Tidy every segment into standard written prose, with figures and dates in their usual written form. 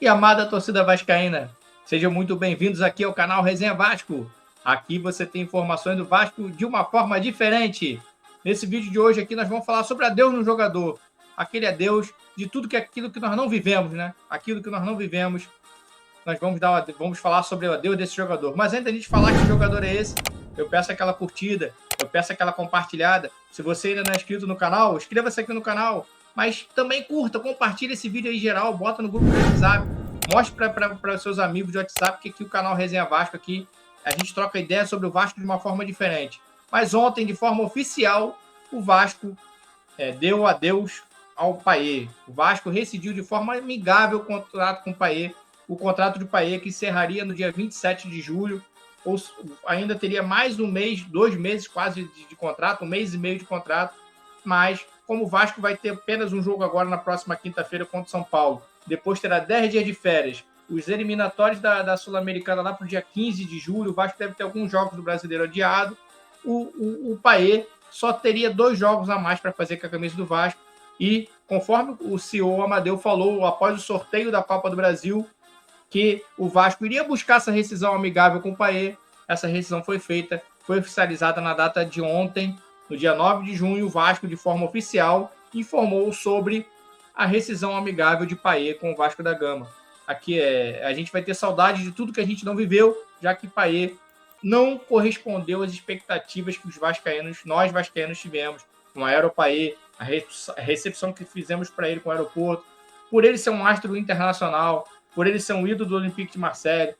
e amada torcida vascaína, sejam muito bem-vindos aqui ao canal Resenha Vasco. Aqui você tem informações do Vasco de uma forma diferente. Nesse vídeo de hoje aqui nós vamos falar sobre adeus no jogador. Aquele adeus de tudo que aquilo que nós não vivemos, né? Aquilo que nós não vivemos, nós vamos falar sobre o adeus desse jogador. Mas antes de a gente falar que jogador é esse, eu peço aquela curtida, eu peço aquela compartilhada. Se você ainda não é inscrito no canal, inscreva-se aqui no canal. Mas também curta, compartilhe esse vídeo aí em geral, bota no grupo do WhatsApp, mostre para seus amigos de WhatsApp que aqui o canal Resenha Vasco aqui, a gente troca ideia sobre o Vasco de uma forma diferente. Mas ontem, de forma oficial, o Vasco deu adeus ao Payet. O Vasco rescindiu de forma amigável o contrato com o Payet, o contrato de Payet que encerraria no dia 27 de julho, ou ainda teria mais um mês, 2 meses quase de contrato, 1 mês e meio de contrato, mas como o Vasco vai ter apenas um jogo agora na próxima quinta-feira contra o São Paulo, depois terá 10 dias de férias, os eliminatórios da Sul-Americana lá para o dia 15 de julho, o Vasco deve ter alguns jogos do Brasileiro adiado, o Payet só teria 2 jogos a mais para fazer com a camisa do Vasco, e conforme o CEO Amadeu falou após o sorteio da Copa do Brasil, que o Vasco iria buscar essa rescisão amigável com o Payet. Essa rescisão foi feita, foi oficializada na data de ontem, no dia 9 de junho, o Vasco, de forma oficial, informou sobre a rescisão amigável de Payet com o Vasco da Gama. Aqui a gente vai ter saudade de tudo que a gente não viveu, já que Payet não correspondeu às expectativas que nós vascaínos tivemos, com a Aeropayet, a recepção que fizemos para ele com o aeroporto, por ele ser um astro internacional, por ele ser um ídolo do Olympique de Marseille,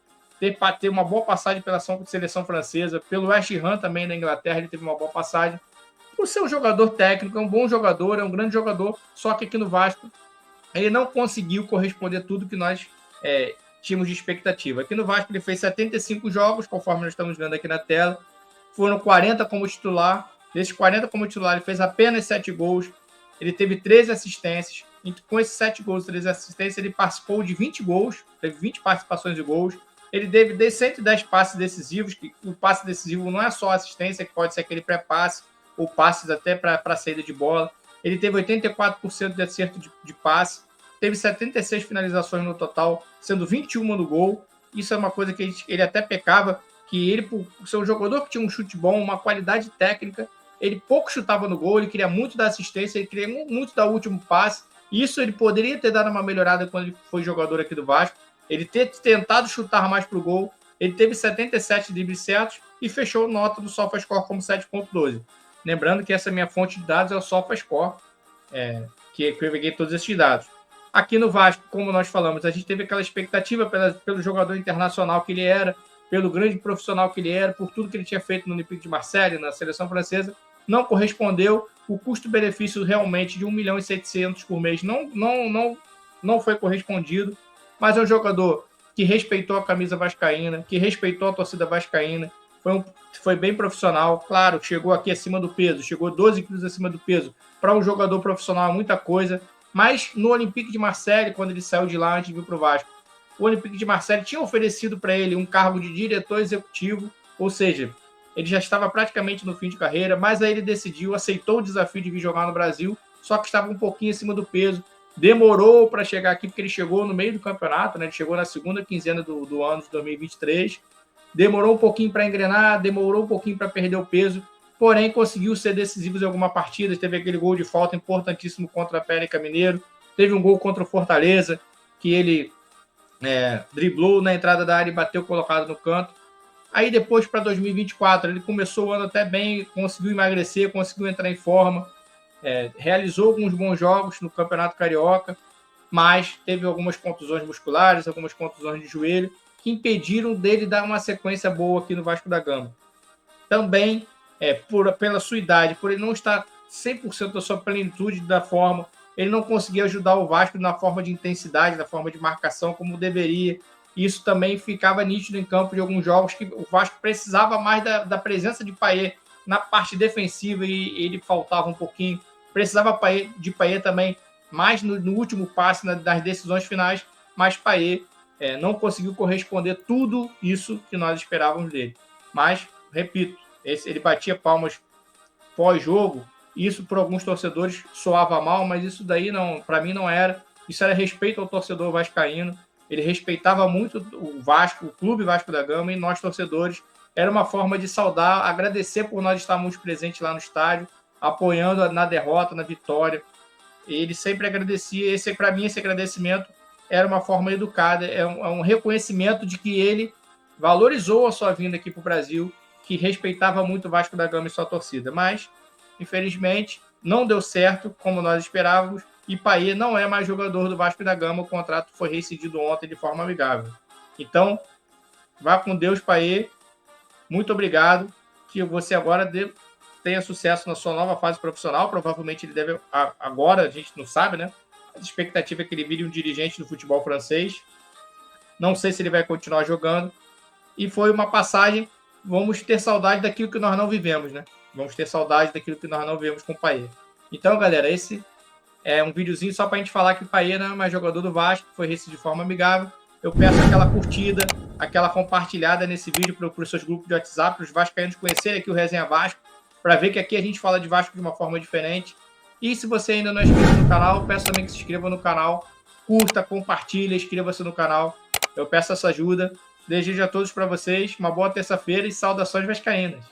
ter uma boa passagem pela seleção francesa, pelo West Ham também na Inglaterra, ele teve uma boa passagem. Por ser um jogador técnico, é um bom jogador, é um grande jogador, só que aqui no Vasco ele não conseguiu corresponder a tudo que nós tínhamos de expectativa. Aqui no Vasco ele fez 75 jogos, conforme nós estamos vendo aqui na tela, foram 40 como titular, desses 40 como titular ele fez apenas 7 gols, ele teve 13 assistências, e com esses 7 gols e 13 assistências, ele participou de 20 gols, teve 20 participações de gols, ele teve 110 passes decisivos, que o passe decisivo não é só assistência, que pode ser aquele pré-passe, ou passes até para saída de bola. Ele teve 84% de acerto de passe, teve 76 finalizações no total, sendo 21 no gol. Isso é uma coisa que ele até pecava, que ele, por ser um jogador que tinha um chute bom, uma qualidade técnica, ele pouco chutava no gol, ele queria muito da assistência, ele queria muito dar o último passe. Isso ele poderia ter dado uma melhorada quando ele foi jogador aqui do Vasco, ele ter tentado chutar mais para o gol. Ele teve 77 dribles certos e fechou nota do SofaScore como 7.12. Lembrando que essa minha fonte de dados é o SofaScore, que eu peguei todos esses dados. Aqui no Vasco, como nós falamos, a gente teve aquela expectativa pelo jogador internacional que ele era, pelo grande profissional que ele era, por tudo que ele tinha feito no Olympique de Marseille, na seleção francesa, não correspondeu. O custo-benefício realmente de 1.700.000 por mês não foi correspondido, mas é um jogador que respeitou a camisa vascaína, que respeitou a torcida vascaína, foi bem profissional, claro, chegou aqui acima do peso, chegou 12 quilos acima do peso. Para um jogador profissional é muita coisa, mas no Olympique de Marseille, quando ele saiu de lá antes de vir para o Vasco, o Olympique de Marseille tinha oferecido para ele um cargo de diretor executivo, ou seja, ele já estava praticamente no fim de carreira, mas aí ele decidiu, aceitou o desafio de vir jogar no Brasil, só que estava um pouquinho acima do peso, demorou para chegar aqui, porque ele chegou no meio do campeonato, né? Ele chegou na segunda quinzena do ano de 2023, demorou um pouquinho para engrenar, demorou um pouquinho para perder o peso, porém conseguiu ser decisivo em alguma partida, teve aquele gol de falta importantíssimo contra a América Mineiro, teve um gol contra o Fortaleza, que ele driblou na entrada da área e bateu colocado no canto. Aí depois, para 2024, ele começou o ano até bem, conseguiu emagrecer, conseguiu entrar em forma, realizou alguns bons jogos no Campeonato Carioca, mas teve algumas contusões musculares, algumas contusões de joelho, que impediram dele dar uma sequência boa aqui no Vasco da Gama. Também, pela sua idade, por ele não estar 100% da sua plenitude da forma, ele não conseguia ajudar o Vasco na forma de intensidade, na forma de marcação como deveria. Isso também ficava nítido em campo de alguns jogos que o Vasco precisava mais da presença de Payet na parte defensiva e ele faltava um pouquinho. Precisava de Payet também mais no último passe, nas decisões finais, mas Payet não conseguiu corresponder tudo isso que nós esperávamos dele. Mas, repito, ele batia palmas pós-jogo, isso por alguns torcedores soava mal, mas isso daí para mim não era. Isso era respeito ao torcedor vascaíno. ele respeitava muito o Vasco, o Clube Vasco da Gama, e nós, torcedores, era uma forma de saudar, agradecer por nós estarmos presentes lá no estádio, apoiando na derrota, na vitória. Ele sempre agradecia, para mim, esse agradecimento era uma forma educada, é um reconhecimento de que ele valorizou a sua vinda aqui para o Brasil, que respeitava muito o Vasco da Gama e sua torcida. Mas, infelizmente, não deu certo como nós esperávamos, e Payet não é mais jogador do Vasco da Gama. O contrato foi rescindido ontem de forma amigável. Então, vá com Deus, Payet. Muito obrigado. Que você agora tenha sucesso na sua nova fase profissional. Provavelmente ele deve, agora, a gente não sabe, né? A expectativa é que ele vire um dirigente do futebol francês. Não sei se ele vai continuar jogando. E foi uma passagem. Vamos ter saudade daquilo que nós não vivemos, né? Vamos ter saudade daquilo que nós não vivemos com o Payet. Então, galera, esse é um videozinho só para a gente falar que o Payet não é mais jogador do Vasco, foi rescindido de forma amigável. Eu peço aquela curtida, aquela compartilhada nesse vídeo para os seus grupos de WhatsApp, para os vascaínos conhecerem aqui o Resenha Vasco, para ver que aqui a gente fala de Vasco de uma forma diferente. E se você ainda não é inscrito no canal, peço também que se inscreva no canal, curta, compartilha, inscreva-se no canal. Eu peço essa ajuda. Desejo a todos para vocês uma boa terça-feira e saudações vascaínas.